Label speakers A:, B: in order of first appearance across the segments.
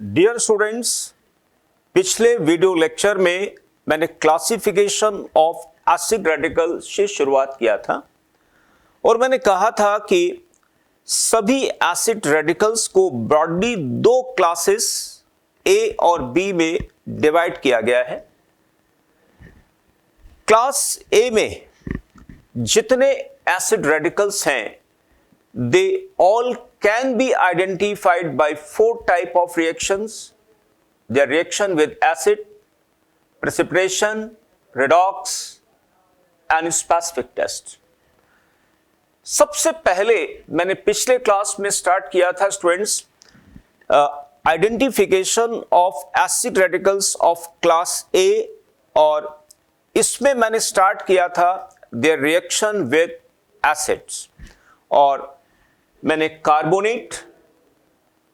A: Dear students, पिछले video lecture में मैंने क्लासिफिकेशन ऑफ एसिड रेडिकल से शुरुआत किया था और मैंने कहा था कि सभी एसिड रेडिकल्स को ब्रॉडली दो क्लासेस ए और बी में डिवाइड किया गया है। क्लास ए में जितने एसिड रेडिकल्स हैं they all can be identified by four type of reactions. Their reaction with acid, precipitation, redox and specific test. सबसे पहले मैंने पिछले क्लास में स्टार्ट किया था students identification of acid radicals of class ए और इसमें मैंने स्टार्ट किया था देयर रिएक्शन विद एसिड्स और मैंने कार्बोनेट,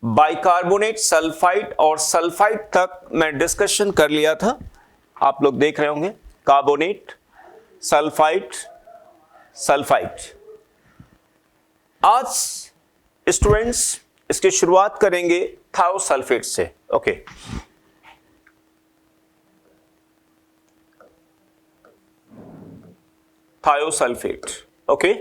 A: बाइकार्बोनेट, सल्फाइड और सल्फाइड तक मैं डिस्कशन कर लिया था। आप लोग देख रहे होंगे कार्बोनेट, सल्फाइड, सल्फाइड। आज स्टूडेंट्स इसकी शुरुआत करेंगे थायोसल्फेट से। Okay, thiosulphate. Okay,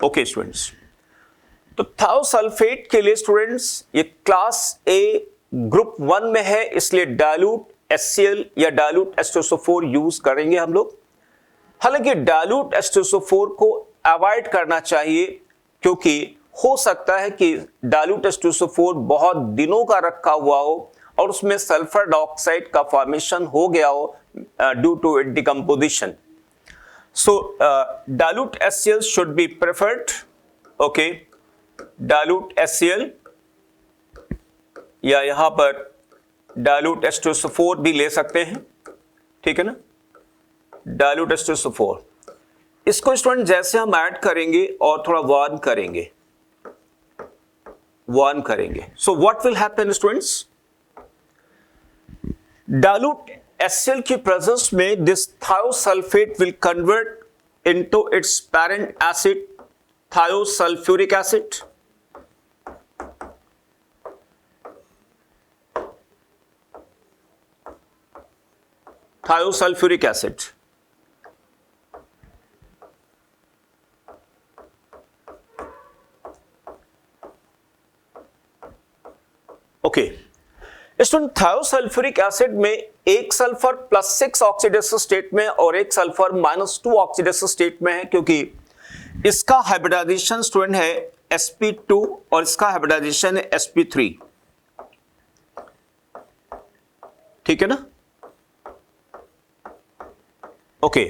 A: okay students, तो थायोसल्फेट के लिए स्टूडेंट्स ये क्लास ए ग्रुप 1 में है, इसलिए डाइल्यूट HCl या डाइल्यूट H2SO4 यूज करेंगे हम लोग। हालांकि डाइल्यूट H2SO4 को अवॉइड करना चाहिए क्योंकि हो सकता है कि डाइल्यूट H2SO4 बहुत दिनों का रखा हुआ हो और उसमें सल्फर डाइऑक्साइड का फॉर्मेशन हो गया हो due to it decomposition. So dilute HCl should be preferred. Okay, dilute HCl या यहां पर dilute H2SO4 भी ले सकते हैं, ठीक है ना। dilute H2SO4 इसको स्टूडेंट जैसे हम ऐड करेंगे और थोड़ा वार्म करेंगे, So what will happen students? Dilute HCl की प्रेजेंस में this thiosulphate will convert into its parent acid thiosulphuric acid. Thiosulphuric acid okay student, thiosulphuric acid में एक सल्फर +6 ऑक्सीडेसिव स्टेट में और एक सल्फर -2 ऑक्सीडेसिव स्टेट में है क्योंकि इसका हाइब्रिडाइजेशन स्टूडेंट है sp2 और इसका हाइब्रिडाइजेशन है sp3, ठीक है ना। ओके,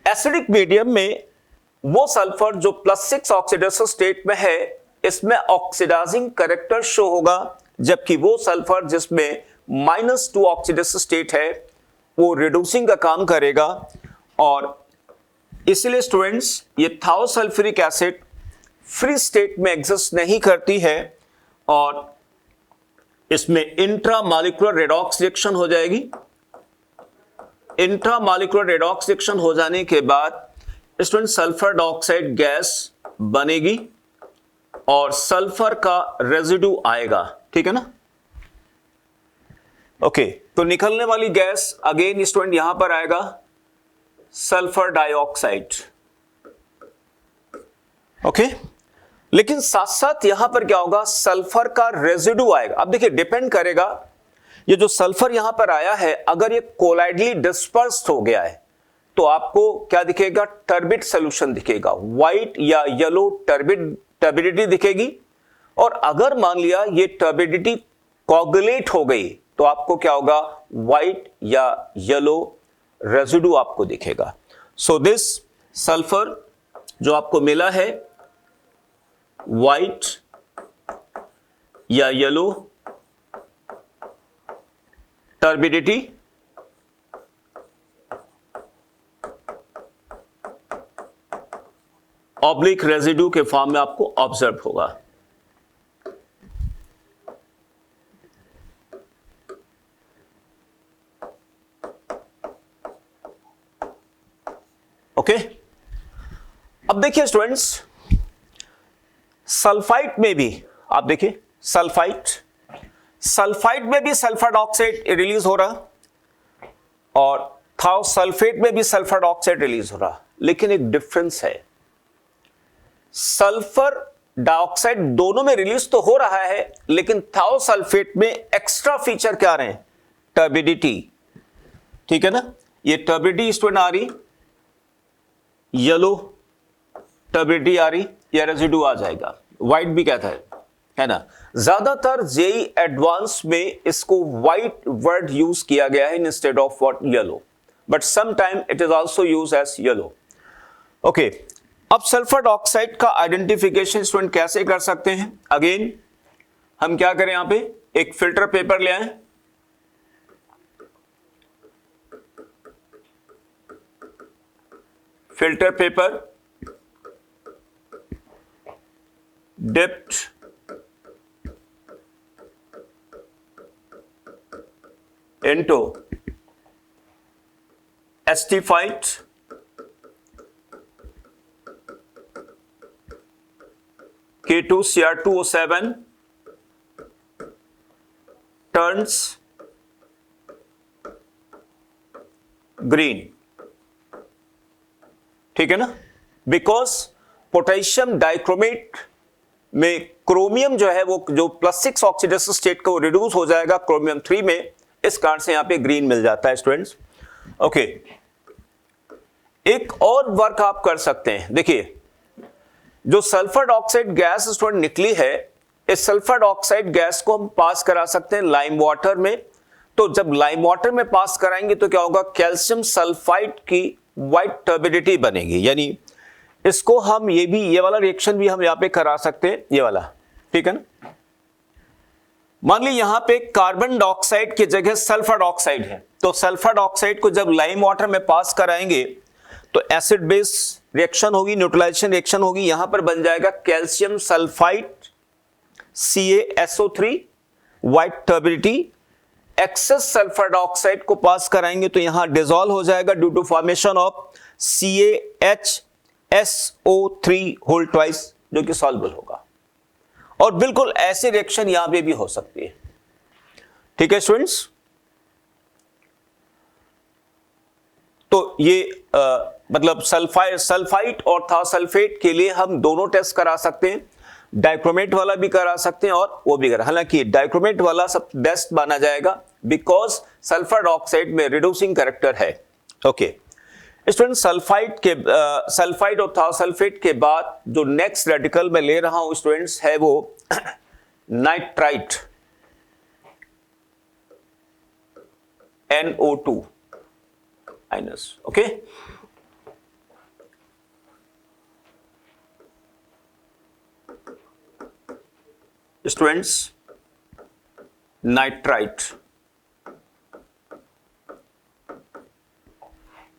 A: एसिडिक मीडियम में वो सल्फर जो +6 ऑक्सीडेसिव स्टेट में है इसमें ऑक्सीडाइजिंग कैरेक्टर शो होगा, जबकि वो सल्फर जिसमें -2 ऑक्सीडेसिव स्टेट है वो रिड्यूसिंग का काम करेगा और इसलिए स्टूडेंट्स ये थायोसल्फ्यूरिक एसिड फ्री स्टेट में एग्जिस्ट नहीं करती है और इसमें इंट्रामॉलिक्यूलर रेडॉक्स रिएक्शन हो जाएगी। इंट्रामॉलिक्यूलर रेडॉक्स रिएक्शन हो जाने के बाद स्टूडेंट सल्फर डाइऑक्साइड गैस बनेगी और सल्फर का रेजिड्यू आएगा, ठीक है ना। ओके, तो निकलने वाली गैस अगेन स्टूडेंट यहां पर आएगा सल्फर डाइऑक्साइड। ओके, लेकिन साथ साथ यहां पर क्या होगा, सल्फर का रेजिड्यू आएगा। अब देखिए डिपेंड करेगा, ये जो सल्फर यहां पर आया है अगर ये कोलाइडली डिस्पर्स्ड हो गया है तो आपको क्या दिखेगा, टर्बिड सॉल्यूशन दिखेगा, व्हाइट या येलो टर्बिडिटी दिखेगी। और अगर मान लिया ये टर्बिडिटी कोगुलेट हो गई तो आपको क्या होगा, व्हाइट या येलो रेजिड्यू आपको दिखेगा। सो दिस सल्फर जो आपको मिला है व्हाइट या येलो टर्बिडिटी ऑब्लिक रेजिड्यू के फॉर्म में आपको ऑब्जर्व होगा। ओके। अब देखिए स्टूडेंट्स, सल्फाइड में भी आप देखिए, सल्फाइड में भी सल्फर डाइऑक्साइड रिलीज हो रहा और थाओसल्फेट में भी सल्फर डाइऑक्साइड रिलीज हो रहा, लेकिन एक डिफरेंस है। सल्फर डाइऑक्साइड दोनों में रिलीज तो हो रहा है, लेकिन थाओसल्फेट में एक्स्ट्रा फीचर क्या आ रहे हैं? टर्बिडिटी। ठीक है ना, ये टर्बिडिटी स्टूडेंट आ रही, येलो टर्बिडिटी आ रही, या रेजिड्यू आ जाएगा, व्हाइट भी कहता है ना। ज्यादातर जेई एडवांस में इसको व्हाइट वर्ड यूज किया गया है instead of what yellow, but sometime it is also use as yellow. Okay, अब सल्फर डाइऑक्साइड का आइडेंटिफिकेशन स्टूडेंट कैसे कर सकते हैं? अगेन हम क्या करें, यहां पे एक फिल्टर पेपर ले आए, filter paper dipped into esterified K2Cr2O7 turns green। ठीक है ना, बिकॉज पोटेशियम डाइक्रोमेट में क्रोमियम जो है वो जो +6 ऑक्सीडेशन स्टेट का वो रिड्यूस हो जाएगा क्रोमियम 3 में, इस कारण से यहां पे ग्रीन मिल जाता है स्टूडेंट्स। ओके, एक और वर्क आप कर सकते हैं। देखिए, जो सल्फर डाइऑक्साइड गैस स्टूडेंट निकली है, इस सल्फर डाइऑक्साइड गैस को हम पास करा सकते हैं लाइम वाटर में। तो जब लाइम वाटर में पास कराएंगे तो क्या होगा? कैल्शियम सल्फाइड की व्हाइट टर्बिडिटी बनेगी, यानी इसको हम ये वाला रिएक्शन भी हम यहां पे करा सकते हैं, ये वाला। ठीक है ना, मान ली यहां पे कार्बन डाइऑक्साइड की जगह सल्फर डाइऑक्साइड है, तो सल्फर डाइऑक्साइड को जब लाइम वाटर में पास कराएंगे तो एसिड बेस रिएक्शन होगी, न्यूट्रलाइजेशन रिएक्शन होगी, यहां पर बन जाएगा calcium sulphide CaSO3 white turbidity. Excess sulphur dioxide को पास कराएंगे तो यहां डिसॉल्व हो जाएगा due to formation of CaHSO3 whole twice, जो कि सॉल्युबल होगा। और बिल्कुल ऐसे रिएक्शन यहां पे भी हो सकती है। ठीक है स्टूडेंट्स, तो ये मतलब सल्फाइड और थाओसल्फेट के लिए हम दोनों टेस्ट करा सकते हैं, डाइक्रोमेट वाला भी करा सकते हैं और वो भी करा। हालांकि डाइक्रोमेट वाला सब बेस्ट माना जाएगा बिकॉज सल्फर डाइऑक्साइड में रिड्यूसिंग कैरेक्टर है। ओके स्टूडेंट, सल्फाइड और थाओसल्फेट के बाद जो नेक्स्ट रेडिकल मैं ले रहा हूं स्टूडेंट्स है वो nitrite NO2 minus. Okay, students, nitrite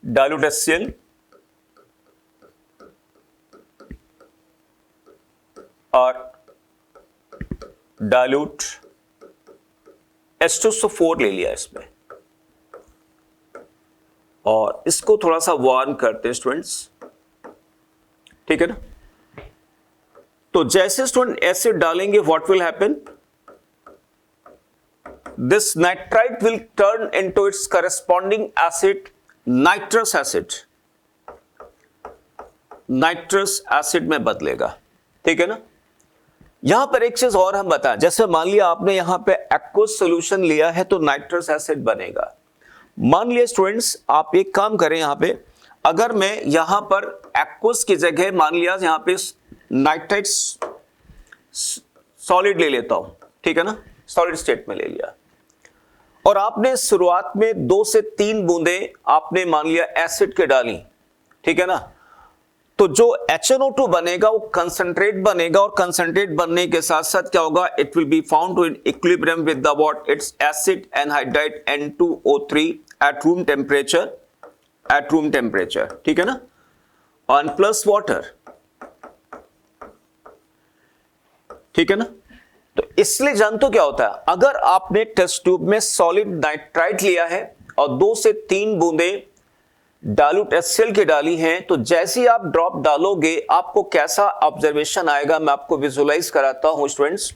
A: dilute HCl और डाइल्यूट H2SO4 ले लिया इसमें, और इसको थोड़ा सा वार्म करते हैं स्टूडेंट्स। ठीक है ना, तो जैसे स्टूडेंट एसिड डालेंगे what will happen? This nitrite will turn into its corresponding acid nitrous acid, nitrous acid में बदलेगा। ठीक है ना, यहां पर एक चीज और हम बताएं, जैसे मान लिया आपने यहां पे एक्वस सॉल्यूशन लिया है तो नाइट्रस एसिड बनेगा। मान लिया स्टूडेंट्स, आप एक काम करें, यहां पे अगर मैं यहां पर एक्वस की जगह मान लिया यहां पे नाइट्राइट सॉलिड ले लेता हूं, ठीक है ना, सॉलिड स्टेट में ले लिया, और आपने शुरुआत में 2 से 3 बूंदें आपने मान लिया एसिड के डाली, ठीक है ना, तो जो HNO2 बनेगा वो कंसंट्रेट बनेगा, और कंसंट्रेट बनने के साथ साथ क्या होगा? It will be found to in equilibrium with the what? It's acid anhydride N2O3 at room temperature, ठीक है ना, ऑन प्लस वाटर। ठीक है ना, तो इसलिए जानते हो क्या होता है? अगर आपने टेस्ट ट्यूब में सॉलिड नाइट्राइट लिया है और 2 से 3 बूंदे डाइल्यूट HCl की डाली हैं, तो जैसे ही आप ड्रॉप डालोगे आपको कैसा ऑब्जर्वेशन आएगा मैं आपको विजुअलाइज कराता हूं स्टूडेंट्स।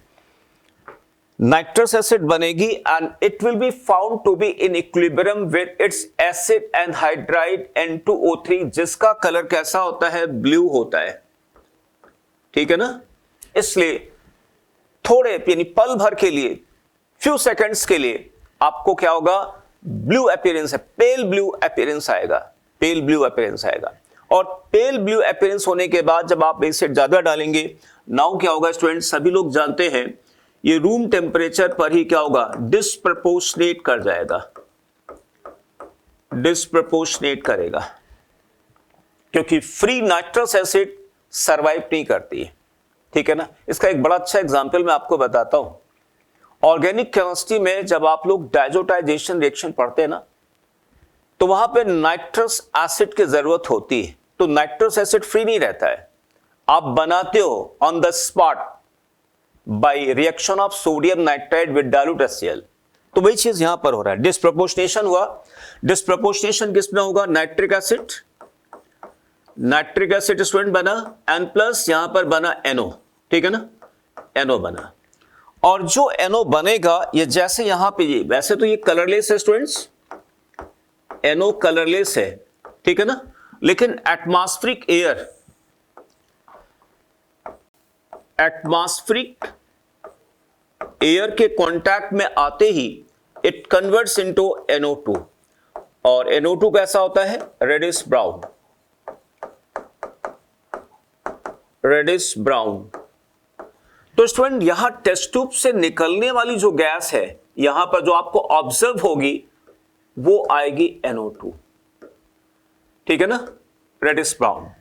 A: नाइट्रस एसिड बनेगी and it will be found to be in equilibrium with its acid anhydride N2O3, जिसका कलर कैसा होता है, ब्लू होता है, ठीक है ना। इसलिए थोड़े यानी पल भर के लिए, फ्यू सेकंड्स के लिए आपको क्या होगा, ब्लू अपीयरेंस है, पेल ब्लू अपीयरेंस आएगा, पेल ब्लू अपीयरेंस आएगा। और पेल ब्लू अपीयरेंस होने के बाद जब आप एसिड ज्यादा डालेंगे, नाउ क्या होगा स्टूडेंट्स, सभी लोग जानते हैं ये रूम टेम्परेचर पर ही क्या होगा, डिस्प्रपोर्शनेट कर जाएगा, डिस्प्रपोर्शनेट करेगा, क्योंकि फ्री नाइट्रस एसिड सरवाइव नहीं करती है, ठीक है ना। इसका एक बड़ा अच्छा एग्जांपल मैं आपको बताता हूं। ऑर्गेनिक केमिस्ट्री में जब आप लोग डायजोटाइजेशन रिएक्शन पढ़ते हैं ना, तो वहां पे नाइट्रस एसिड की जरूरत होती है, तो नाइट्रस एसिड फ्री नहीं रहता है, आप बनाते हो on the spot by reaction of sodium nitride with dilute HCl। तो वही चीज यहां पर हो रहा है, डिस्प्रपोर्शनेशन हुआ। डिस्प्रपोर्शनेशन किसमें होगा, nitric acid, nitric acid student बना N प्लस, यहां पर बना NO, ठीक है ना, NO बना। और जो NO बनेगा ये जैसे यहां पे, ये वैसे तो ये कलरलेस है स्टूडेंट्स, NO कलरलेस है, ठीक है ना, लेकिन एटमॉस्फेरिक एयर के कांटेक्ट में आते ही इट कन्वर्ट्स इनटू NO2, और NO2 कैसा होता है, रेडिश ब्राउन, रेडिश ब्राउन। तो स्टूडेंट यहां टेस्ट ट्यूब से निकलने वाली जो गैस है, यहां पर जो आपको ऑब्जर्व होगी वो आएगी NO2, ठीक है ना, रेडिश ब्राउन।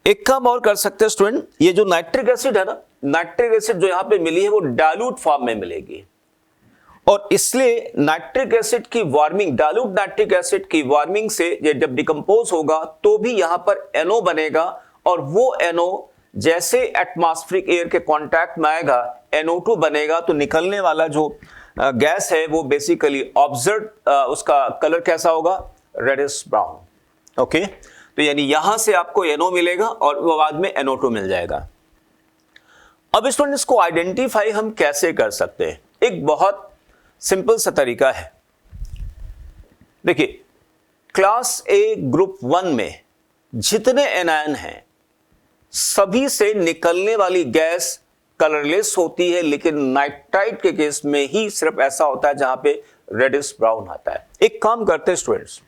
A: एक काम और कर सकते हैं स्टूडेंट, ये जो नाइट्रिक एसिड है ना, नाइट्रिक एसिड जो यहां पे मिली है वो डाइल्यूट फॉर्म में मिलेगी, और इसलिए नाइट्रिक एसिड की वार्मिंग, डाइल्यूट नाइट्रिक एसिड की वार्मिंग से ये जब डिकम्पोज होगा तो भी यहां पर NO बनेगा, और वो NO जैसे एटमॉस्फेरिक एयर के कांटेक्ट में आएगा NO2 बनेगा, तो निकलने वाला जो गैस है वो बेसिकली ऑब्जर्व, उसका कलर कैसा होगा, रेडिश ब्राउन। ओके, तो यानी यहां से आपको NO मिलेगा और वो बाद में NO2 मिल जाएगा। अब स्टूडेंट इसको आइडेंटिफाई हम कैसे कर सकते हैं, एक बहुत सिंपल सा तरीका है। देखिए क्लास A ग्रुप 1 में जितने एनायन हैं सभी से निकलने वाली गैस कलरलेस होती है, लेकिन नाइट्राइट के केस में ही सिर्फ ऐसा होता है जहां पे रेडिश ब्राउन आता है। एक काम करते हैं स्टूडेंट्स,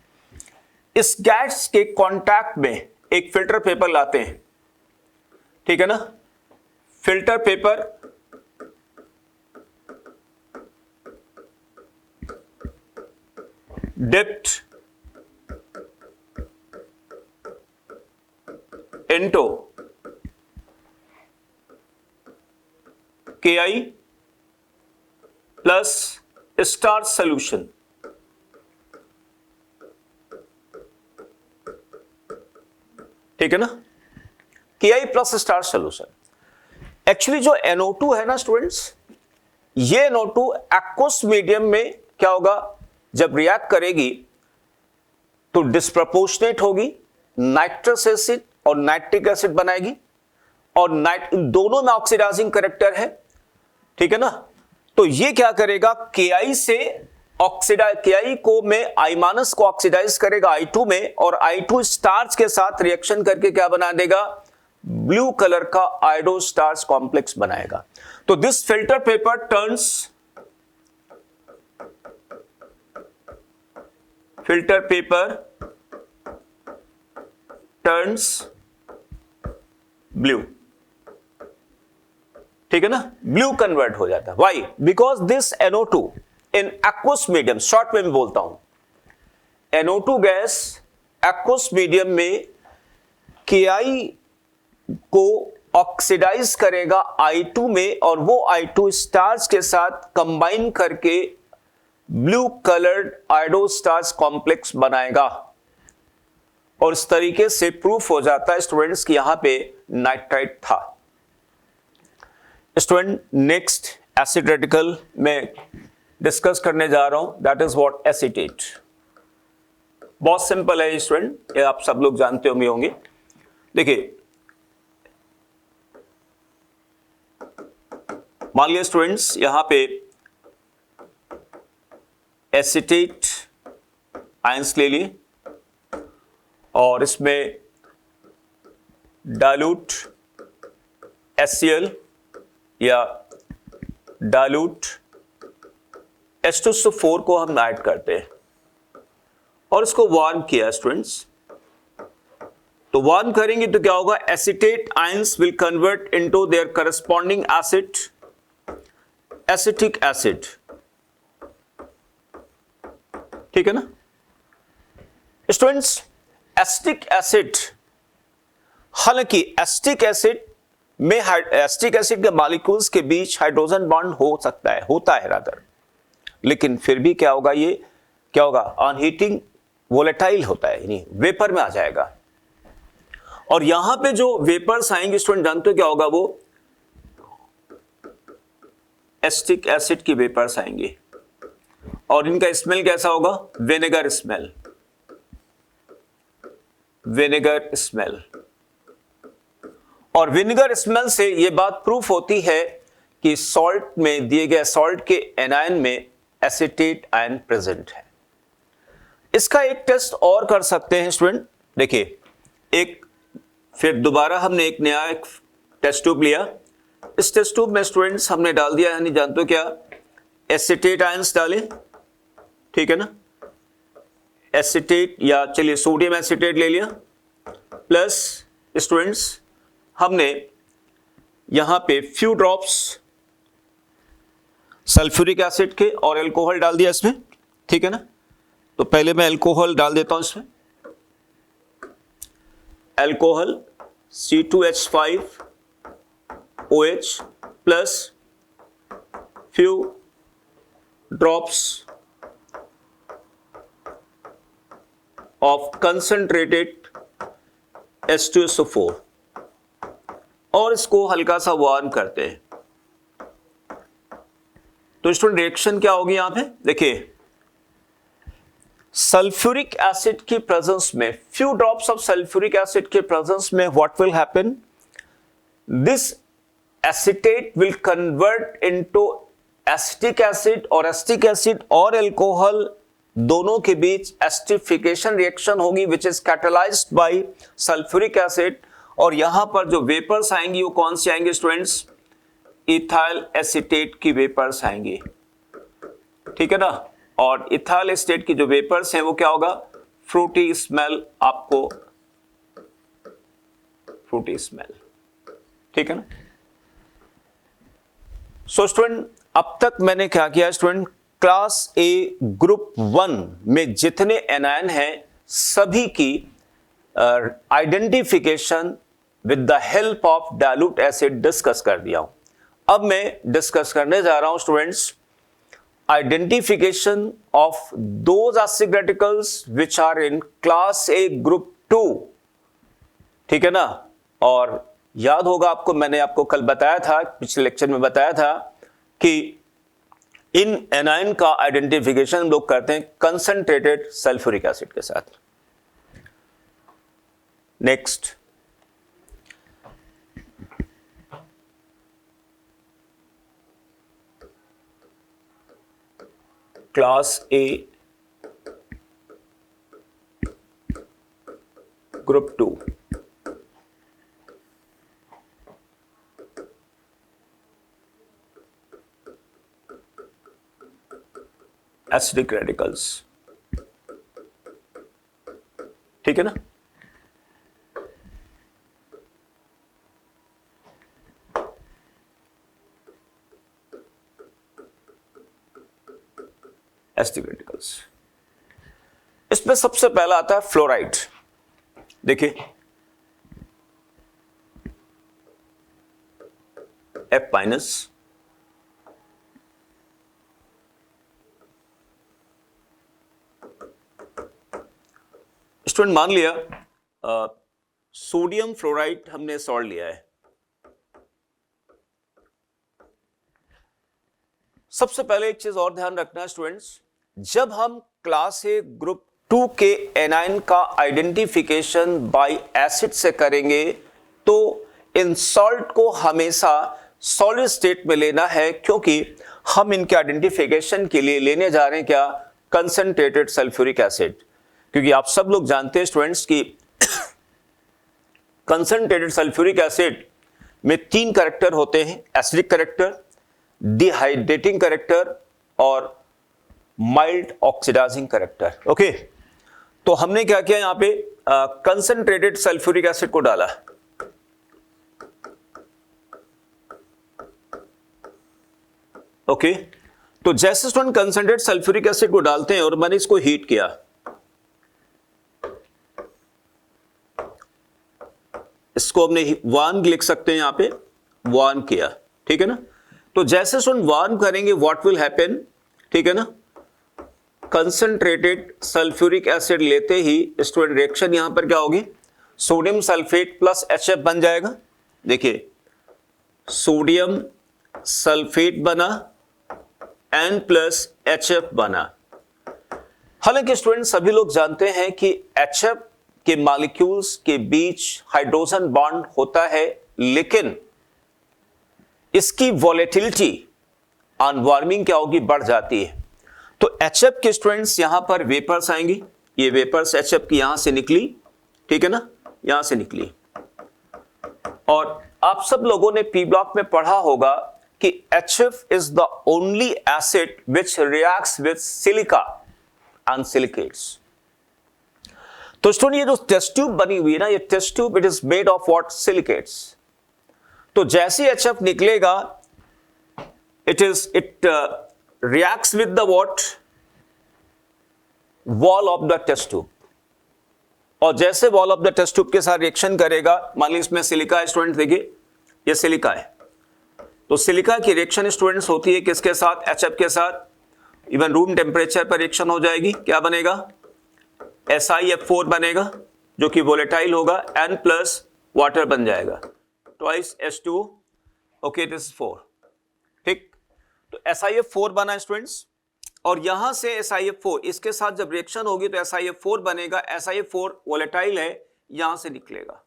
A: इस गैस के कांटेक्ट में एक फिल्टर पेपर लाते हैं, ठीक है ना, filter paper dipped into Ki plus starch solution, ठीक है ना, Ki plus starch solution। Actually जो NO2 है ना स्टूडेंट्स, ये NO2 एक्वस मीडियम में क्या होगा, जब रिएक्ट करेगी तो डिस्प्रपोर्शनेट होगी, नाइट्रस एसिड और नाइट्रिक एसिड बनाएगी, और दोनों में ऑक्सीडाइजिंग कैरेक्टर है, ठीक है ना। तो ये क्या करेगा, Ki से Ki को में I- को ऑक्सीडाइज करेगा I2 में, और I2 स्टार्च के साथ रिएक्शन करके क्या बना देगा, ब्लू कलर का आयोडो स्टार्च कॉम्प्लेक्स बनाएगा। तो this filter paper turns blue, ठीक है ना, ब्लू कन्वर्ट हो जाता है। Why, because this NO2 in aqueous medium, short में बोलता हूं, NO2 गैस एक्वस मीडियम में Ki को ऑक्सीडाइज करेगा I2 में, और वो I2 स्टार्च के साथ कंबाइन करके blue coloured iodo starch complex बनाएगा, और इस तरीके से प्रूफ हो जाता है स्टूडेंट्स कि यहां पे नाइट्राइट था। स्टूडेंट नेक्स्ट एसिड रेडिकल में डिस्कस करने जा रहा हूं, दैट इज व्हाट एसीटेट। बहुत सिंपल है स्टूडेंट, ये आप सब लोग जानते होंगे। देखिए मान लिया स्टूडेंट्स यहां पे एसीटेट आयंस ले लिए और इसमें डाइल्यूट HCl या डाइल्यूट H2SO4 को हम ऐड करते हैं और इसको वार्म किया स्टूडेंट्स। तो वार्म करेंगे तो क्या होगा, acetate ions will convert into their corresponding acid acetic acid, ठीक है ना स्टूडेंट्स। एसिटिक एसिड, हालांकि एसिटिक एसिड में एसिटिक एसिड के मॉलिक्यूल्स के बीच हाइड्रोजन बॉन्ड हो सकता है, होता है रादर, लेकिन फिर भी क्या होगा, ये क्या होगा, ऑन हीटिंग वोलेटाइल होता है, यानी वेपर में आ जाएगा। और यहां पे जो वेपर्स आएंगे स्टूडेंट जानते हो क्या होगा, वो एसिटिक एसिड की वेपर्स आएंगे और इनका स्मेल कैसा होगा, विनेगर स्मेल, विनेगर स्मेल। और विनेगर स्मेल से यह बात प्रूफ होती है कि सॉल्ट में दिए गए सॉल्ट के एनायन में एसीटेट आयन प्रेजेंट है। इसका एक टेस्ट और कर सकते हैं स्टूडेंट, देखिए एक फिर दोबारा हमने एक नया एक टेस्ट ट्यूब लिया। इस टेस्ट ट्यूब में स्टूडेंट्स हमने डाल दिया, यानी जानते हो क्या, एसीटेट आयंस डाले, ठीक है ना, एसीटेट या चलिए सोडियम एसीटेट ले लिया, प्लस स्टूडेंट्स हमने यहां पे फ्यू ड्रॉप्स सल्फ्यूरिक एसिड के और अल्कोहल डाल दिया इसमें, ठीक है ना। तो पहले मैं अल्कोहल डाल देता हूं इसमें, alcohol C2H5OH plus few drops of concentrated H2SO4 और इसको हल्का सा वार्म करते हैं। तो स्टूडेंट रिएक्शन क्या होगी यहां पे, देखिए सल्फ्यूरिक एसिड की प्रेजेंस में, few drops of sulphuric acid के प्रेजेंस में what will happen, this acetate will convert into acetic acid और एसिटिक एसिड और अल्कोहल दोनों के बीच एस्टिफिकेशन रिएक्शन होगी which is catalysed by sulphuric acid. और यहां पर जो वेपर्स आएंगी वो कौन सी आएंगे स्टूडेंट्स, इथाइल एसीटेट की वेपर्स आएंगी, ठीक है ना। और इथाइल एसीटेट की जो वेपर्स हैं वो क्या होगा, फ्रूटी स्मेल, आपको फ्रूटी स्मेल, ठीक है ना। सो स्टूडेंट अब तक मैंने क्या किया स्टूडेंट, क्लास ए ग्रुप 1 में जितने एनायन हैं सभी की identification with the help of dilute acid discuss कर दिया हूं। अब मैं डिस्कस करने जा रहा हूं students identification of those acidic radicals which are in class A group 2, ठीक है ना। और याद होगा आपको, मैंने आपको कल बताया था, पिछले लेक्चर में बताया था कि इन एनायन का आइडेंटिफिकेशन लोग करते हैं कंसंट्रेटेड सल्फ्यूरिक एसिड के साथ। Next, class A group 2, acidic radicals, ठीक है ना। एसिडिक रेडिकल्स, इसमें सबसे पहला आता है फ्लोराइड। देखिए F-, स्टूडेंट मान लिया सोडियम फ्लोराइड हमने सॉल्ट लिया है। सबसे पहले एक चीज और ध्यान रखना है स्टूडेंट्स, जब हम class A group 2K A9 का आइडेंटिफिकेशन बाय एसिड से करेंगे तो इन सॉल्ट को हमेशा सॉलिड स्टेट में लेना है, क्योंकि हम इनके आइडेंटिफिकेशन के लिए लेने जा रहे हैं क्या, कंसंट्रेटेड सल्फ्यूरिक एसिड। क्योंकि आप सब लोग जानते हैं स्टूडेंट्स की कंसंट्रेटेड सल्फ्यूरिक एसिड में 3 कैरेक्टर होते हैं, एसिडिक कैरेक्टर, डिहाइड्रेटिंग कैरेक्टर और माइल्ड ऑक्सीडाइजिंग कैरेक्टर। ओके, तो हमने क्या किया यहां पे कंसंट्रेटेड सल्फ्यूरिक एसिड को डाला। ओके, तो जैसे स्टूडेंट कंसंट्रेटेड सल्फ्यूरिक एसिड को डालते हैं और मैंने इसको हीट किया, इसको हमने 1 लिख सकते हैं यहां पे, 1 किया, ठीक है ना। तो जैसे स्टूडेंट 1 करेंगे व्हाट विल हैपन, ठीक है ना, कंसंट्रेटेड सल्फ्यूरिक एसिड लेते ही स्टूडेंट रिएक्शन यहां पर क्या होगी, सोडियम सल्फेट प्लस HF बन जाएगा। देखिए सोडियम सल्फेट बना N प्लस HF बना। हालांकि स्टूडेंट सभी लोग जानते हैं कि HF के मॉलिक्यूल्स के बीच हाइड्रोजन बॉन्ड होता है, लेकिन इसकी वॉलेटिलिटी ऑन वार्मिंग क्या होगी, बढ़ जाती है। तो HF के स्टूडेंट्स यहां पर वेपर्स आएंगी, ये वेपर्स HF की यहां से निकली, ठीक है ना, यहां से निकली। और आप सब लोगों ने पी ब्लॉक में पढ़ा होगा कि HF is the only acid which reacts with silica and silicates। तो स्टूडेंट ये जो टेस्ट ट्यूब बनी हुई है ना, ये test tube it is made of what, silicates. तो जैसे HF निकलेगा it reacts with the what, wall of the test tube. और जैसे wall of the test tube के साथ रिएक्शन करेगा, मान लीजिए इसमें सिलिका है स्टूडेंट, देखिए ये सिलिका है, तो सिलिका की रिएक्शन स्टूडेंट्स होती है किसके साथ, HF के साथ। इवन रूम टेम्परेचर पर रिएक्शन हो जाएगी, क्या बनेगा, SiF4 बनेगा जो कि वोलेटाइल होगा, N प्लस वाटर बन जाएगा, twice H2, okay this is 4, ठीक। तो SiF4 बना स्टूडेंट्स, और यहां से SiF4 इसके साथ जब रिएक्शन होगी तो SiF4 बनेगा, SiF4 वोलेटाइल है, यहां से निकलेगा,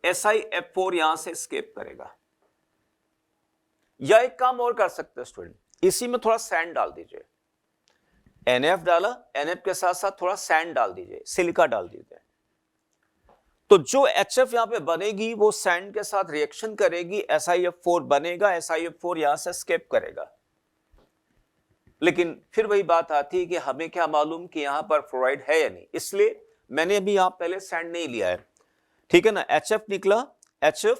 A: SiF4 यहां से एस्केप करेगा। या एक काम और कर सकते हैं स्टूडेंट, इसी में थोड़ा सैंड डाल दीजिए, NF डाला, NF के साथ साथ थोड़ा सैंड डाल दीजिए, सिलिका डाल दीजिए, तो जो HF यहां पे बनेगी वो सैंड के साथ रिएक्शन करेगी, SiF4 बनेगा, SiF4 यहां से एस्केप करेगा। लेकिन फिर वही बात आती है कि हमें क्या मालूम कि यहां पर फ्लोराइड है या नहीं, इसलिए मैंने अभी यहां पहले सैंड नहीं लिया है, ठीक है ना। HF निकला, HF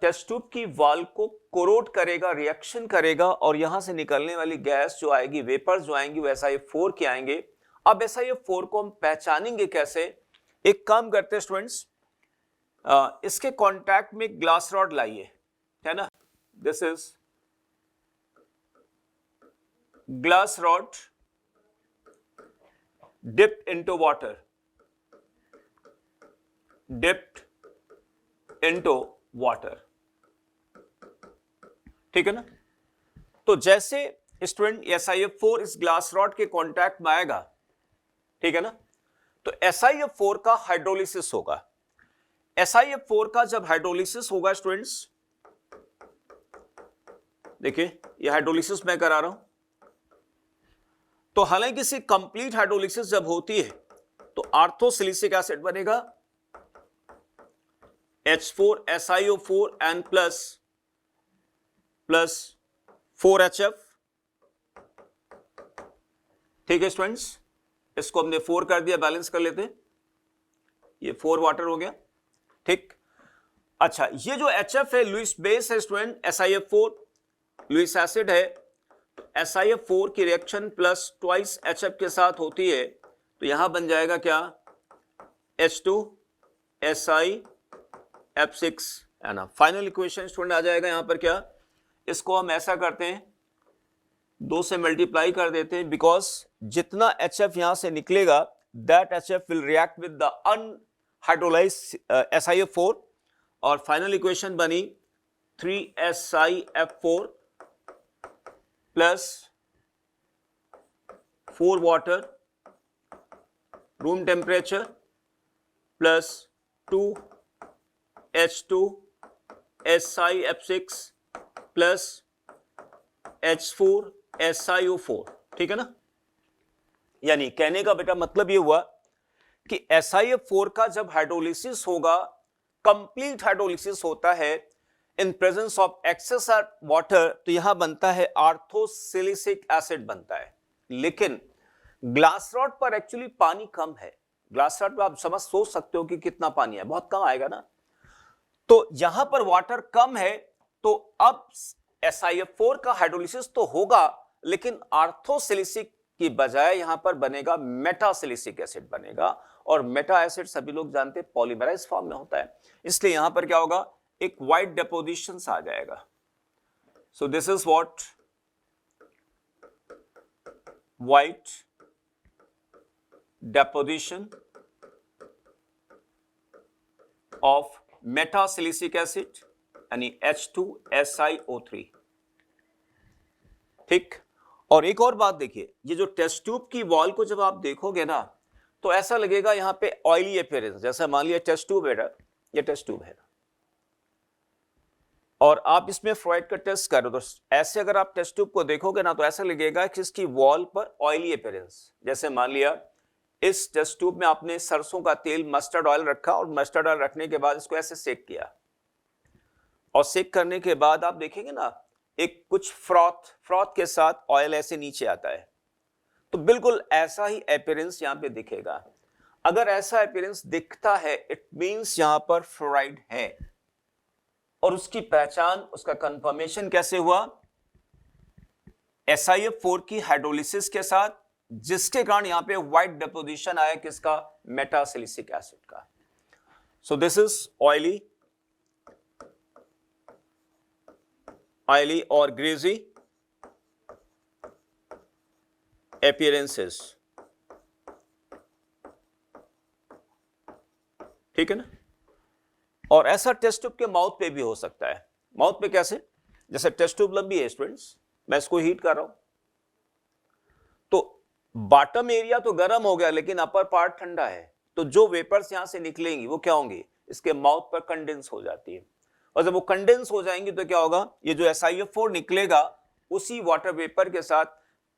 A: टेस्ट ट्यूब की वॉल को कोरोड करेगा, रिएक्शन करेगा, और यहां से निकलने वाली गैस जो आएगी, वेपर्स जो आएंगी वो SiF4 के आएंगे। अब SiF4 को हम पहचानेंगे कैसे, एक काम करते हैं स्टूडेंट्स, इसके कांटेक्ट में ग्लास रॉड लाइए, है ना, this is glass rod dipped into water, dipped into water, ठीक है ना। तो जैसे स्टूडेंट SiF4 इस ग्लास रॉड के कांटेक्ट में आएगा, ठीक है ना, तो SiF4 का हाइड्रोलिसिस होगा। SiF4 का जब हाइड्रोलिसिस होगा स्टूडेंट्स, देखिए ये हाइड्रोलिसिस मैं करा रहा हूं, तो हालांकि इसी कंप्लीट हाइड्रोलिसिस जब होती है तो आर्थोसिलिसिक एसिड बनेगा, H4 SiO4 N plus 4HF, ठीक है स्टूडेंट्स, इसको हमने 4 कर दिया, बैलेंस कर लेते हैं, ये 4 वाटर हो गया, ठीक। अच्छा, ये जो HF है लुईस बेस है स्टूडेंट, SiF4 लुईस एसिड है, SiF4 की रिएक्शन प्लस ट्वाइस HF के साथ होती है, तो यहां बन जाएगा क्या, H2 SiF6 है ना। फाइनल इक्वेशन स्टूडेंट आ जाएगा यहां पर क्या, इसको हम ऐसा करते हैं, 2 से मल्टीप्लाई कर देते हैं, बिकॉज जितना HF यहां से निकलेगा that HF will react with the unhydrolysed SiF4, और फाइनल इक्वेशन बनी 3SiF4 plus 4 water room temperature plus 2H2 SiF6 plus H4 SiO4, ठीक है ना। यानी कहने का बेटा मतलब ये हुआ कि SiF4 का जब हाइड्रोलिसिस होगा, कंप्लीट हाइड्रोलिसिस होता है in presence of excess water, तो यहां बनता है आर्थोसिलिसिक एसिड बनता है। लेकिन ग्लास रॉड पर एक्चुअली पानी कम है। ग्लास रॉड पर आप सोच सकते हो कि कितना पानी है, बहुत कम आएगा ना। तो यहां पर वाटर कम है, तो अब SiF4 का हाइड्रोलिसिस तो होगा, लेकिन आर्थोसिलिसिक की बजाय यहां पर बनेगा मेटासिलिसिक एसिड बनेगा। और मेटा एसिड सभी लोग जानते हैं पॉलीमराइज फॉर्म में होता है, इसलिए यहां पर क्या होगा, एक व्हाइट डेपोजिशन आ जाएगा। So this is what white deposition of metasilicic acid यानी H2SiO3, ठीक। और एक और बात देखिए, ये जो टेस्ट ट्यूब की वॉल को जब आप देखोगे ना, तो ऐसा लगेगा यहां पे ऑयली अपीयरेंस, जैसे मान लिया टेस्ट ट्यूब है, ये टेस्ट ट्यूब है और आप इसमें फ्लोराइड का टेस्ट करो, तो ऐसे अगर आप टेस्ट ट्यूब को देखोगे ना, तो ऐसा लगेगा कि इसकी वॉल पर ऑयली अपीयरेंस। जैसे मान लिया इस टेस्ट ट्यूब में आपने सरसों का तेल, मस्टर्ड ऑयल रखा, और मस्टर्ड ऑयल रखने के बाद इसको ऐसे सेक किया, और सेक करने के बाद आप देखेंगे ना, एक कुछ फ्रॉथ के साथ ऑयल ऐसे नीचे आता है, तो बिल्कुल ऐसा ही अपीयरेंस यहां पे दिखेगा। अगर ऐसा अपीयरेंस दिखता है, इट मींस यहां पर फ्लोराइड है। और उसकी पहचान, उसका कंफर्मेशन कैसे हुआ, SiF4 की हाइड्रोलिसिस के साथ, जिसके कारण यहां पे व्हाइट डेपोजिशन आया, किसका, मेटासिलिसिक एसिड का। सो दिस इज ऑयली और ग्रीजी appearances, ठीक है ना। और ऐसा टेस्ट ट्यूब के माउथ पे भी हो सकता है। माउथ पे कैसे, जैसे टेस्ट ट्यूब लंबी है स्टूडेंट्स, मैं इसको हीट कर रहा हूं, तो बॉटम एरिया तो गर्म हो गया, लेकिन अपर पार्ट ठंडा है, तो जो वेपर्स यहां से निकलेंगी वो क्या होंगी, इसके माउथ पर कंडेंस हो जाती है। और जब वो कंडेंस हो जाएंगी तो क्या होगा, ये जो SiF4 निकलेगा उसी वाटर वेपर के साथ,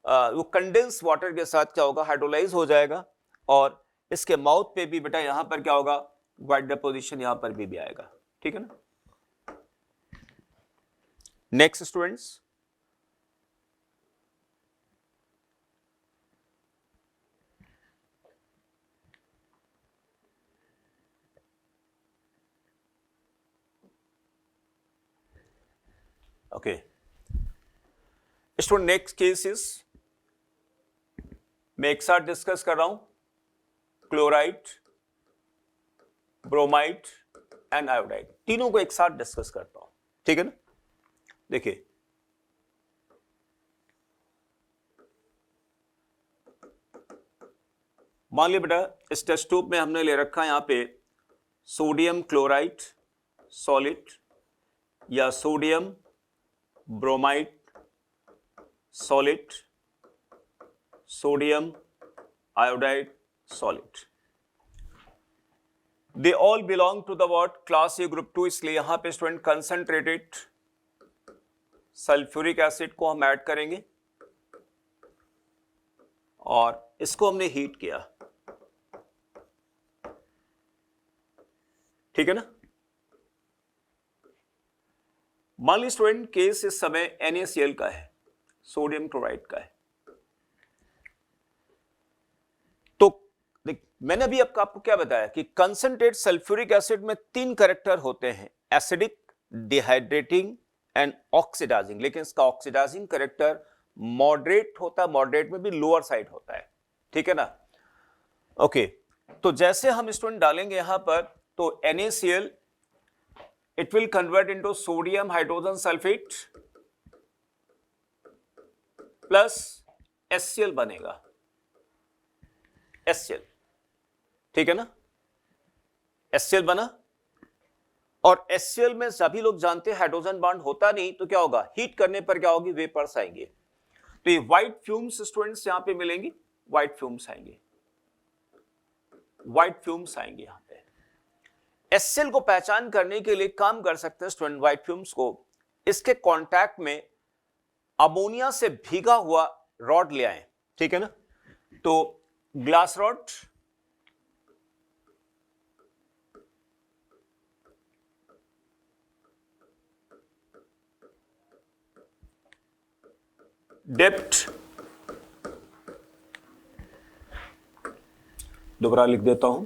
A: वो कंडेंस वाटर के साथ क्या होगा, हाइड्रोलाइज हो जाएगा, और इसके माउथ पे भी बेटा यहां पर क्या होगा, व्हाइट डेपोजिशन यहां पर भी आएगा, ठीक है ना। Next students, okay student, next case is, मैं एक साथ डिस्कस कर रहा हूं क्लोराइड, ब्रोमाइड एंड आयोडाइड, तीनों को एक साथ डिस्कस करता हूं, ठीक है ना। देखिए मान लिया बेटा, इस टेस्ट ट्यूब में हमने ले रखा है यहां पे सोडियम क्लोराइड सॉलिड या sodium bromide solid, sodium iodide solid, they all belong to the what, class A group 2, इसलिए यहां पे स्टूडेंट कंसंट्रेटेड सल्फ्यूरिक एसिड को हम ऐड करेंगे और इसको हमने हीट किया, ठीक है ना। मान ली स्टूडेंट केस इस समय NaCl का है, सोडियम क्लोराइड का है, तो देख मैंने अभी आपको क्या बताया कि कंसंट्रेट सल्फ्यूरिक एसिड में 3 कैरेक्टर होते हैं, एसिडिक, डिहाइड्रेटिंग एंड ऑक्सीडाइजिंग, लेकिन इसका ऑक्सीडाइजिंग कैरेक्टर मॉडरेट होता है, मॉडरेट में भी लोअर साइड होता है, ठीक है ना। ओके, तो जैसे हम स्टूडेंट डालेंगे यहां पर, तो NaCl it will convert into sodium hydrogen sulfate plus HCl बनेगा, HCl, ठीक है ना। HCl बना, और HCl में सभी लोग जानते हैं हाइड्रोजन बॉन्ड होता नहीं, तो क्या होगा, हीट करने पर क्या होगी, वेपर्स आएंगे, तो ये व्हाइट फ्यूम्स स्टूडेंट्स यहां पे मिलेंगी, व्हाइट फ्यूम्स आएंगे, व्हाइट फ्यूम्स आएंगे यहां पे। HCl को पहचान करने के लिए काम कर सकते हैं स्टूडेंट व्हाइट फ्यूम्स को, इसके कांटेक्ट में अमोनिया से भीगा हुआ रॉड ले आए, ठीक है ना। तो ग्लास रॉड, डेप्थ, दोबारा लिख देता हूं,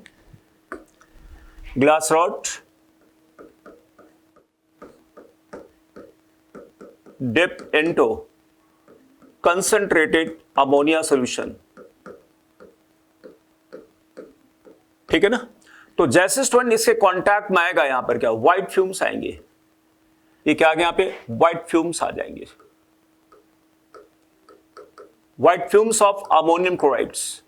A: glass rod, dip into concentrated ammonia solution, ठीक है ना। तो जैसे स्टूडेंट इसके कांटेक्ट में आएगा, यहां पर क्या व्हाइट फ्यूम्स आएंगे, ये क्या आ गया, यहां पे व्हाइट फ्यूम्स आ जाएंगे, white fumes of ammonium chlorides,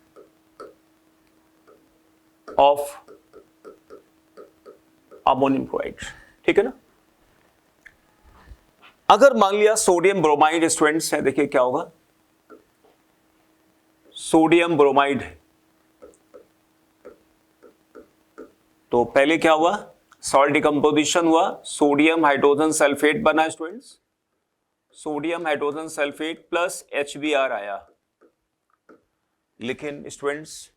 A: of ammonium chloride, ठीक है ना। अगर मान लिया सोडियम ब्रोमाइड स्टूडेंट्स है, देखिए क्या होगा, सोडियम ब्रोमाइड है, तो पहले क्या हुआ, सॉल्ट डिकम्पोजिशन हुआ, सोडियम हाइड्रोजन सल्फेट बना students, sodium hydrogen sulphate plus HBr आया। लेकिन स्टूडेंट्स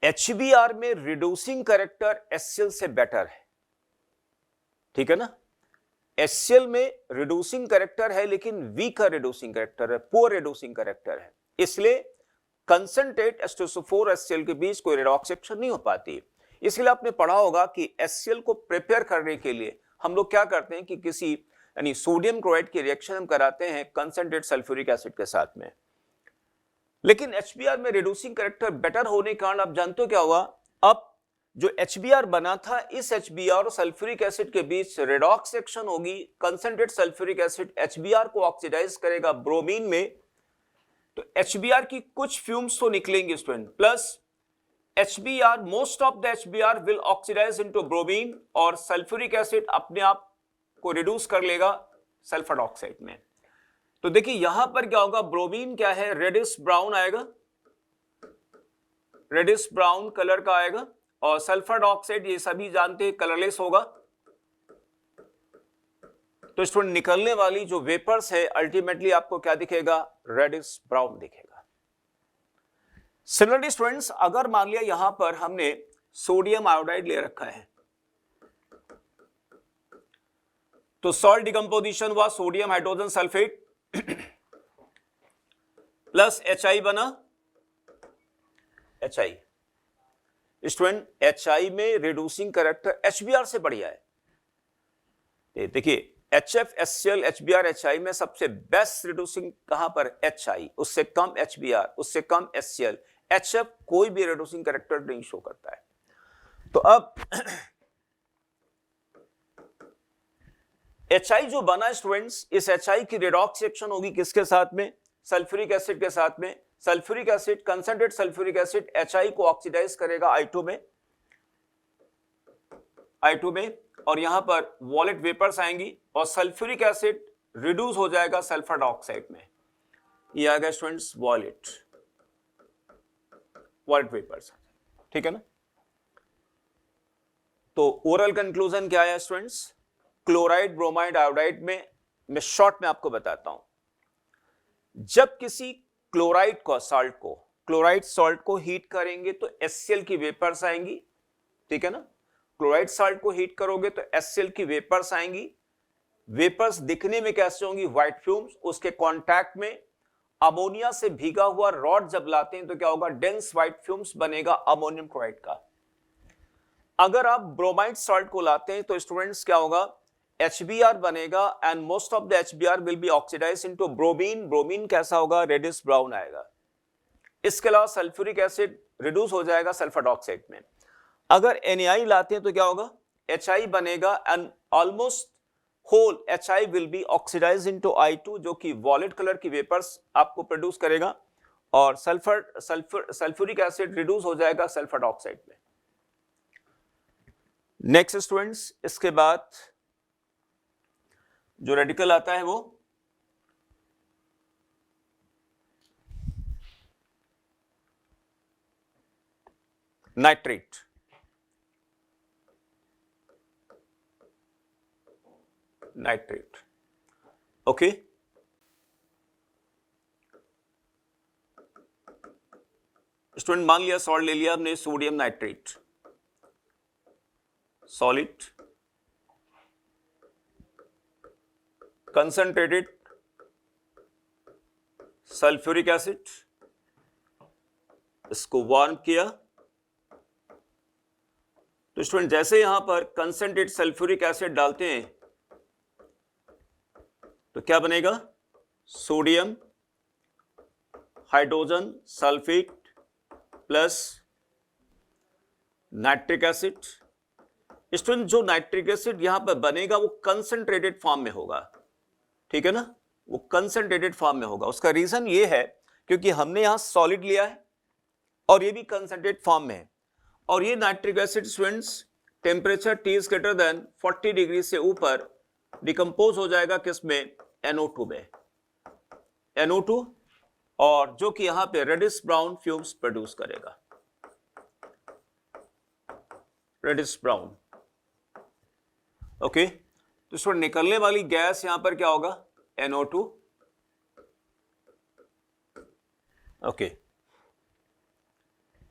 A: HBr में रिड्यूसिंग कैरेक्टर HCl से बेटर है, ठीक है ना। HCl में रिड्यूसिंग कैरेक्टर है लेकिन वीक का रिड्यूसिंग कैरेक्टर है, पुअर रिड्यूसिंग कैरेक्टर है, इसलिए कंसंट्रेट H2SO4 HCl के बीच कोई रेडॉक्स एक्शन नहीं हो पाती। इसलिए आपने पढ़ा होगा कि HCl को प्रिपेयर करने के लिए हम लोग क्या करते हैं कि किसी यानी सोडियम क्लोराइड की रिएक्शन हम कराते हैं कंसंट्रेट सल्फ्यूरिक एसिड के साथ में। लेकिन HBr में रिड्यूसिंग कैरेक्टर बेटर होने के कारण आप जानते हो क्या हुआ, अब जो HBr बना था, इस HBr और सल्फ्यूरिक एसिड के बीच रेडॉक्स एक्शन होगी, कंसंट्रेट सल्फ्यूरिक एसिड HBr को ऑक्सीडाइज करेगा ब्रोमीन में, तो HBr की कुछ फ्यूम्स तो निकलेंगे student, plus HBr, most of the HBr will oxidise into bromine, और सल्फ्यूरिक एसिड अपने आप को रिड्यूस कर लेगा सल्फर ऑक्साइड में। तो देखिए यहां पर क्या होगा, ब्रोमीन क्या है, रेडिश ब्राउन आएगा, रेडिश ब्राउन कलर का आएगा, और सल्फर डाइऑक्साइड ये सभी जानते हैं कलरलेस होगा। तो स्टूडेंट निकलने वाली जो वेपर्स है अल्टीमेटली आपको क्या दिखेगा, रेडिश ब्राउन दिखेगा। सिमिलरली स्टूडेंट्स अगर मान लिया यहां पर हमने सोडियम आयोडाइड ले रखा है, तो सॉल्ट डिकम्पोजिशन हुआ, sodium hydrogen sulphate plus HI बना, HI स्टूडेंट HI में रिड्यूसिंग कैरेक्टर HBr से बढ़िया है। देखिए HF, HCl, HBr, HI में सबसे बेस्ट रिड्यूसिंग कहां पर, HI, उससे कम HBr, उससे कम HCl, HF कोई भी रिड्यूसिंग कैरेक्टर नहीं शो करता है। तो अब HI जो बना स्टूडेंट्स, इस HI की रेडॉक्स एक्शन होगी किसके साथ में, सल्फ्यूरिक एसिड के साथ में। Sulphuric acid, concentrate sulphuric acid HI को ऑक्सीडाइज करेगा I2 में, और यहां पर वॉलेट वेपर्स आएंगी और सल्फ्यूरिक एसिड रिड्यूस हो जाएगा सल्फर डाइऑक्साइड में। ये आ गया स्टूडेंट्स वॉलेट वेपर्स, ठीक है ना। तो ओरल कंक्लूजन क्या है स्टूडेंट्स, क्लोराइड ब्रोमाइड आयोडाइड में मैं शॉर्ट में आपको बताता हूं, जब किसी क्लोराइड सॉल्ट को हीट करेंगे तो HCl की वेपर्स आएंगी, ठीक है ना। क्लोराइड सॉल्ट को हीट करोगे तो HCl की वेपर्स आएंगी, वेपर्स दिखने में कैसे होंगी, व्हाइट फ्यूम्स। उसके कांटेक्ट में अमोनिया से भीगा हुआ रॉड जब लाते हैं तो क्या होगा, डेंस व्हाइट फ्यूम्स बनेगा अमोनियम क्लोराइड का। अगर आप ब्रोमाइड सॉल्ट को लाते हैं तो स्टूडेंट्स क्या होगा, HBr बनेगा and most of the HBr will be oxidised into bromine. Bromine कैसा होगा, रेडिश ब्राउन आएगा। इसके अलावा सल्फ्यूरिक एसिड रिड्यूस हो जाएगा सल्फर डाइऑक्साइड में। अगर NaI लाते हैं तो क्या होगा, HI बनेगा and almost whole HI will be oxidised into I2 जो कि वॉलेट कलर की वेपर्स आपको प्रोड्यूस करेगा, और सल्फ्यूरिक एसिड रिड्यूस हो जाएगा सल्फर डाइऑक्साइड में। नेक्स्ट स्टूडेंट्स इसके बाद जो रेडिकल आता है वो नाइट्रेट। Nitrate, okay. स्टूडेंट मान लिया सॉल्ट ले लिया हमने, sodium nitrate, solid, concentrated sulphuric acid, इसको वार्म किया। तो स्टूडेंट जैसे यहां पर कंसंट्रेटेड सल्फ्यूरिक एसिड डालते हैं तो क्या बनेगा? Sodium hydrogen sulphate plus nitric acid. Student जो नाइट्रिक एसिड यहां पर बनेगा वो कंसंट्रेटेड फॉर्म में होगा, ठीक है ना, वो कंसंट्रेटेड फॉर्म में होगा। उसका रीजन ये है क्योंकि हमने यहां सॉलिड लिया है और ये भी कंसंट्रेटेड फॉर्म में है, और ये nitric acid students temperature T is greater than 40 degree से ऊपर डिकम्पोज हो जाएगा किसमें? NO2 में, NO2, और जो कि यहां पे रेडिश ब्राउन फ्यूम्स प्रोड्यूस करेगा, रेडिश ब्राउन, ओके। तो इसमें निकलने वाली गैस यहां पर क्या होगा? NO2, okay.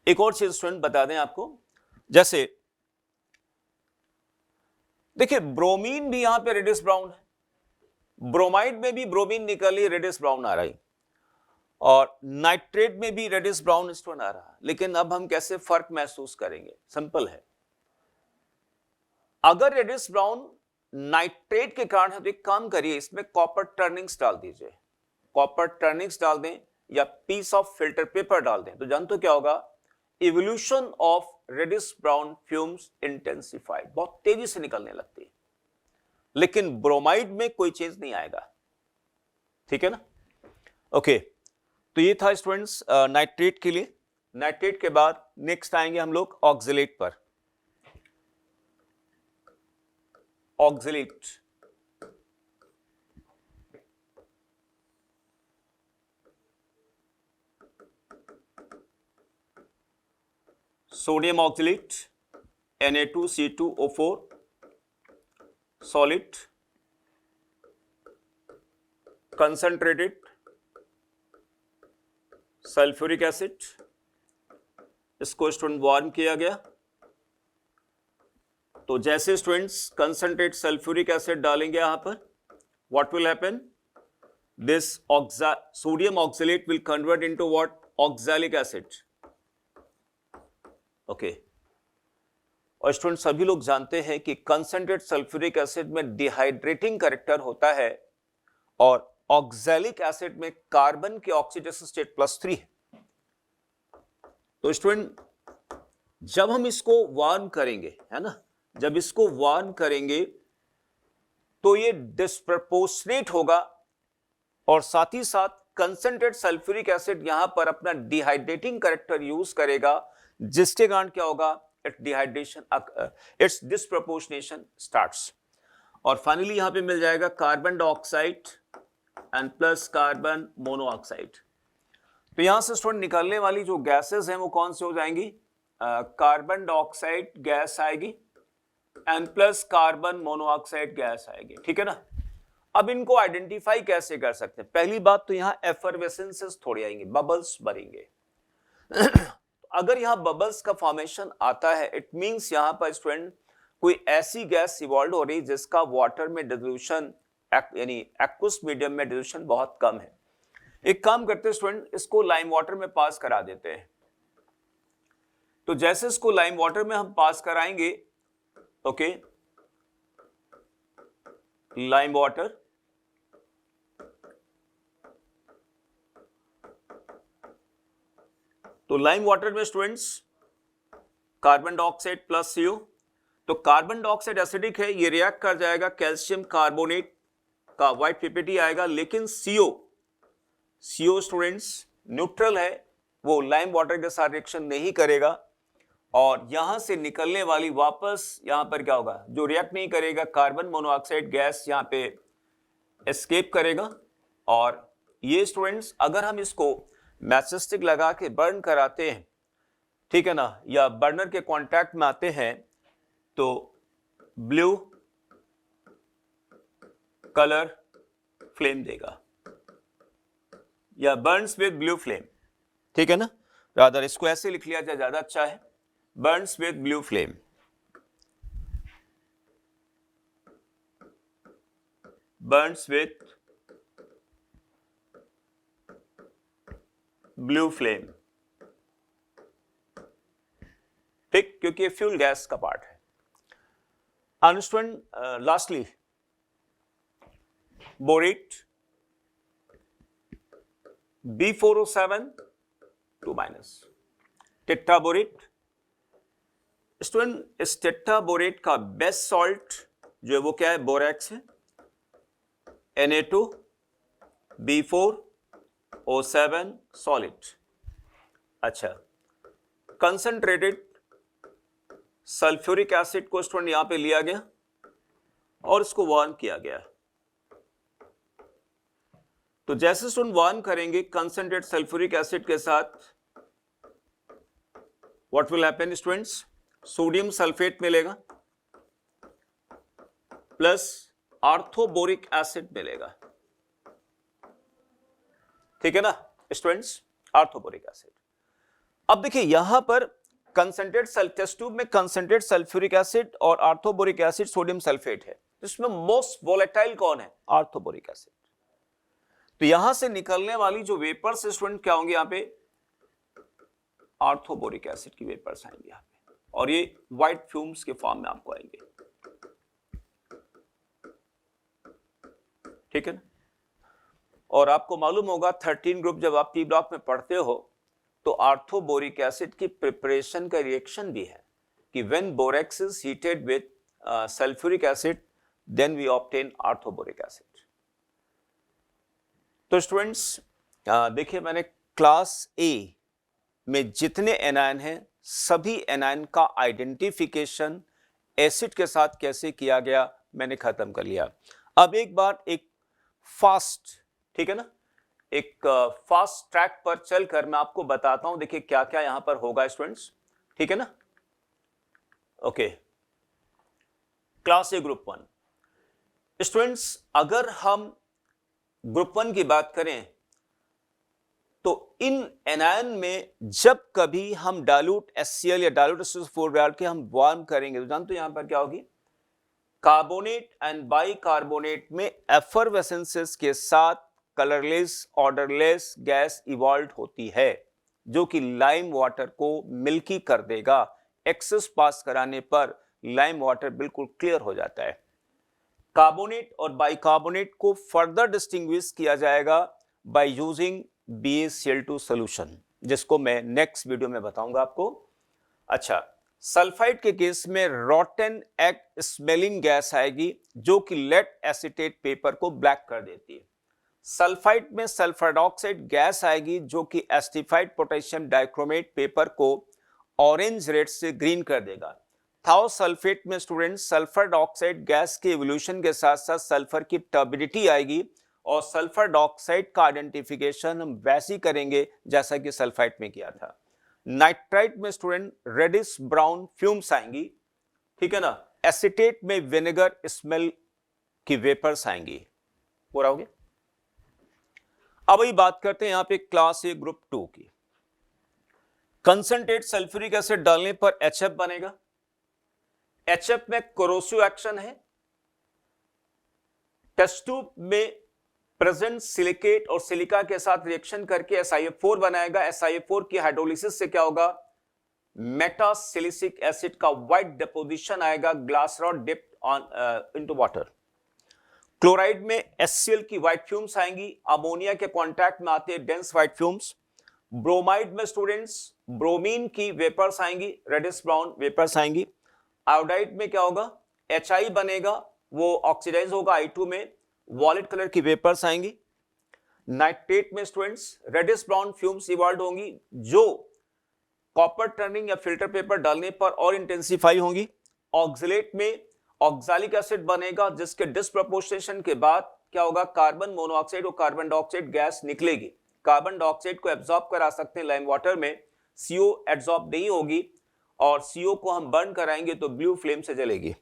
A: एक और चीज स्टूडेंट बता दें आपको, जैसे देखिए ब्रोमीन भी यहां पे रेडिश ब्राउन है, ब्रोमाइड में भी ब्रोमीन निकली रेडिश ब्राउन आ रही, और नाइट्रेट में भी रेडिश ब्राउन स्टोन आ रहा है। लेकिन अब हम कैसे फर्क महसूस करेंगे? सिंपल है, अगर रेडिश ब्राउन नाइट्रेट के कारण है तो एक काम करिए, इसमें कॉपर टर्निंग्स डाल दीजिए, कॉपर टर्निंग्स डाल दें या पीस ऑफ फिल्टर पेपर डाल दें, तो जानते हो क्या होगा? Evolution of reddish brown fumes intensified, बहुत तेजी से निकलने लगती है। लेकिन ब्रोमाइड में कोई चेंज नहीं आएगा, ठीक है ना, ओके। तो ये था स्टूडेंट्स नाइट्रेट के लिए। नाइट्रेट के बाद नेक्स्ट आएंगे हम लोग ऑक्सलेट पर। Oxalate, sodium oxalate Na2C2O4 solid, concentrated sulphuric acid, इसको स्टूडेंट वार्म किया गया। तो जैसे स्टूडेंट्स कंसंट्रेट सल्फ्यूरिक एसिड डालेंगे यहां पर, what will happen? This sodium oxalate will convert into what? Oxalic acid, okay. और स्टूडेंट सभी लोग जानते हैं कि कंसंट्रेट सल्फ्यूरिक एसिड में डिहाइड्रेटिंग कैरेक्टर होता है और ऑक्सैलिक एसिड में कार्बन के ऑक्सीडेशन स्टेट +3 है। तो स्टूडेंट जब हम इसको वार्म करेंगे, है ना, जब इसको वार्म करेंगे तो ये डिस्प्रपोर्शनेट होगा, और साथ ही साथ कंसंट्रेट सल्फ्यूरिक एसिड यहां पर अपना डिहाइड्रेटिंग कैरेक्टर यूज करेगा, जिसके कारण क्या होगा? इट्स डिस्प्रपोर्शनेशन स्टार्ट्स, और फाइनली यहां पे मिल जाएगा carbon dioxide and plus carbon monoxide. तो यहां से स्टूडेंट निकलने वाली जो गैसेस हैं वो कौन सी हो जाएंगी? कार्बन डाइऑक्साइड गैस आएगी and plus carbon monoxide gas आएगी, ठीक है ना। अब इनको आइडेंटिफाई कैसे कर सकते हैं? पहली बात तो यहां एफरवेसेंसेस थोड़ी आएंगे, बबल्स बनेंगे। अगर यहां बबल्स का फॉर्मेशन आता है, इट मींस यहां पर स्टूडेंट कोई ऐसी गैस इवॉल्व हो रही जिसका वाटर में डिसोल्यूशन यानी एक्वस मीडियम में डिसोल्यूशन बहुत कम है। एक काम करते हैं स्टूडेंट, इसको लाइम वाटर में पास करा देते हैं। तो जैसे इसको लाइम वाटर में हम पास कराएंगे, ओके, लाइम वाटर, तो लाइम वाटर में students carbon dioxide plus CO, तो कार्बन डाइऑक्साइड एसिडिक है, ये रिएक्ट कर जाएगा कैल्शियम कार्बोनेट का व्हाइट पीपीटी आएगा, लेकिन CO स्टूडेंट्स न्यूट्रल है, वो लाइम वाटर के साथ रिएक्शन नहीं करेगा, और यहां से निकलने वाली वापस यहां पर क्या होगा? जो रिएक्ट नहीं करेगा, कार्बन मोनोऑक्साइड गैस यहां पे एस्केप करेगा। और ये स्टूडेंट्स अगर हम इसको मैचस्टिक लगा के बर्न कराते हैं, ठीक है ना, या बर्नर के कांटेक्ट में आते हैं तो ब्लू कलर फ्लेम देगा, या बर्न्स विद ब्लू फ्लेम, ठीक है ना, रादर इसको ऐसे लिख लिया जाए ज्यादा अच्छा है, Burns with blue flame, Burns with blue flame, ठीक, क्योंकि ये फ्यूल गैस का पार्ट है। Understand? Lastly borate B4O7 2 minus, tetraborate. Student इस टेट्राबोरेट का बेस्ट सॉल्ट जो है वो क्या है, बोरेक्स है, Na2B4O7 सॉलिड। अच्छा, कंसंट्रेटेड सल्फ्यूरिक एसिड को स्टूडेंट यहां पे लिया गया और इसको वार्म किया गया। तो जैसे स्टूडेंट वार्म करेंगे कंसंट्रेटेड सल्फ्यूरिक एसिड के साथ, what will happen students, sodium sulphate मिलेगा प्लस आर्थोबोरिक एसिड मिलेगा, ठीक है ना स्टूडेंट्स, आर्थोबोरिक एसिड। अब देखिए यहां पर कंसंट्रेटेड टेस्ट ट्यूब में कंसंट्रेटेड सल्फ्यूरिक एसिड और आर्थोबोरिक एसिड सोडियम सल्फेट है, इसमें मोस्ट वोलेटाइल कौन है, आर्थोबोरिक एसिड। तो यहां से निकलने वाली जो वेपर्स स्टूडेंट क्या होंगे, यहां पे आर्थोबोरिक एसिड की वेपर्स आएंगे यहां पे, और ये व्हाइट फ्यूम्स के फॉर्म में आपको आएंगे, ठीक है ना। और आपको मालूम होगा 13 ग्रुप जब आप पी ब्लॉक में पढ़ते हो तो आर्थोबोरिक एसिड की प्रिपरेशन का रिएक्शन भी है कि when borax is heated with sulphuric acid then we obtain orthoboric acid. तो स्टूडेंट्स देखिए मैंने क्लास ए में जितने एनायन हैं सभी एनायन का आइडेंटिफिकेशन एसिड के साथ कैसे किया गया मैंने खत्म कर लिया। अब एक बार एक फास्ट, ठीक है ना, एक फास्ट ट्रैक पर चलकर मैं आपको बताता हूं, देखिए क्या क्या यहां पर होगा स्टूडेंट्स, ठीक है ना। Okay, class A group 1 students, अगर हम ग्रुप 1 की बात करें तो इन एनायन में जब कभी हम डाइल्यूट HCl या डाइल्यूट H2SO4 डाल के हम वार्म करेंगे तो जानते हो यहां पर क्या होगी, कार्बोनेट एंड बाइकार्बोनेट में एफरवेसेंसेस के साथ कलरलेस ऑर्डरलेस गैस इवॉल्व होती है जो कि लाइम वाटर को मिल्की कर देगा। एक्सेस पास कराने पर लाइम वाटर बिल्कुल क्लियर हो जाता है। कार्बोनेट और बाइकार्बोनेट को फर्दर डिस्टिंग्विश किया जाएगा बाय यूजिंग BaCl2 सॉल्यूशन, जिसको मैं नेक्स्ट वीडियो में बताऊंगा आपको। अच्छा, सल्फाइड के केस में रॉटन एग स्मेलिंग गैस आएगी जो कि लेड एसीटेट पेपर को ब्लैक कर देती है। सल्फाइड में सल्फर डाइऑक्साइड गैस आएगी जो कि एस्टिफाइड पोटेशियम डाइक्रोमेट पेपर को ऑरेंज रेड से ग्रीन कर देगा। थाओसल्फेट में स्टूडेंट सल्फर डाइऑक्साइड गैस के इवोल्यूशन के साथ साथ सल्फर की टर्बिडिटी आएगी और सल्फर डाइऑक्साइड का आइडेंटिफिकेशन हम वैसे ही करेंगे जैसा कि सल्फाइड में किया था। नाइट्राइट में स्टूडेंट रेडिश ब्राउन फ्यूम्स आएंगी, ठीक है ना। एसीटेट में विनेगर स्मेल की वेपर्स आएंगी। पूरा हो गया। अब वही बात करते हैं यहां पे क्लास ए ग्रुप 2 की। कंसंट्रेट सल्फ्यूरिक एसिड डालने पर HF बनेगा। HF में कोरोसिव एक्शन है। टेस्ट ट्यूब में प्रेजेंट सिलिकेट और सिलिका के साथ रिएक्शन करके SiO4 बनाएगा। SiO4 की हाइड्रोलिसिस से क्या होगा, मेटासिलिसिक एसिड का व्हाइट डिपोजिशन आएगा, glass rod dipped on into water. Chloride में HCl की व्हाइट फ्यूम्स आएंगी, अमोनिया के कांटेक्ट में आते हैं डेंस व्हाइट फ्यूम्स। ब्रोमाइड में स्टूडेंट्स ब्रोमीन की वेपर्स आएंगी, रेडिश ब्राउन वेपर्स आएंगी। आयोडाइड में क्या होगा, HI बनेगा, वो ऑक्सीडाइज होगा I2 में, वॉलेट कलर की वेपर्स आएंगी। नाइट्रेट में students reddish brown fumes evolve होंगी जो कॉपर टर्निंग या फिल्टर पेपर डालने पर और इंटेंसिफाई होंगी। ऑक्सलेट में ऑक्सैलिक एसिड बनेगा जिसके डिस्प्रपोर्शनेशन के बाद क्या होगा, कार्बन मोनोऑक्साइड और कार्बन डाइऑक्साइड गैस निकलेगी। कार्बन डाइऑक्साइड को एब्जॉर्ब करा सकते हैं लाइम वाटर में, CO एड्सॉर्ब नहीं होगी और CO को हम बर्न कराएंगे तो ब्लू फ्लेम से जलेगी।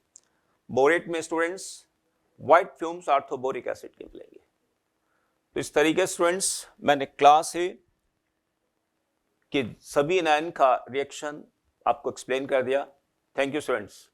A: बोरेट में students white fumes orthoboric acid के मिलेंगे। तो इस तरीके से स्टूडेंट्स मैंने क्लास ए कि सभी एनायन का रिएक्शन आपको एक्सप्लेन कर दिया। Thank you students.